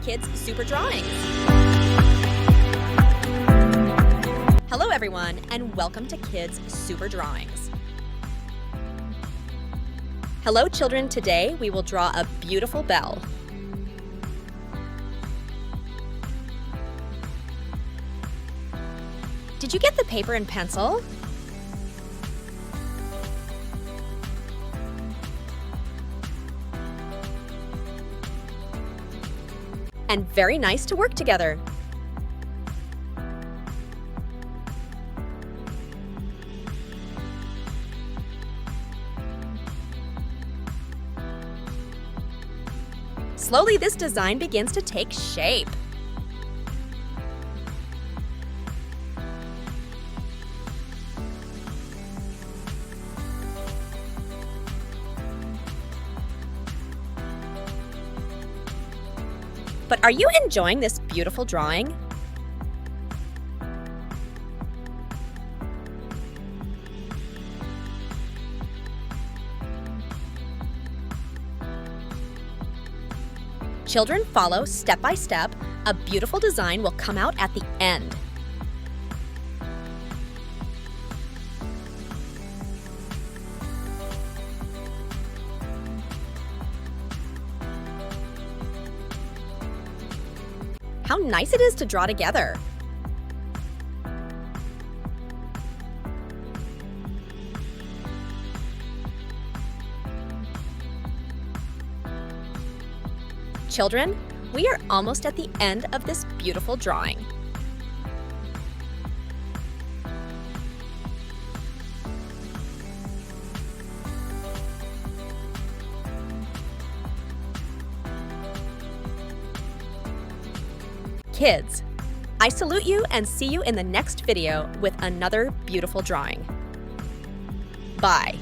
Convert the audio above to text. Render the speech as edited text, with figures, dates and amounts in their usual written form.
Kids Super Drawings. Hello everyone, and welcome to Kids Super Drawings. Hello children, today we will draw a beautiful bell. Did you get the paper and pencil? And very nice to work together. Slowly, this design begins to take shape. But are you enjoying this beautiful drawing? Children, follow step by step. A beautiful design will come out at the end. How nice it is to draw together! Children, we are almost at the end of this beautiful drawing. Kids, I salute you and see you in the next video with another beautiful drawing. Bye.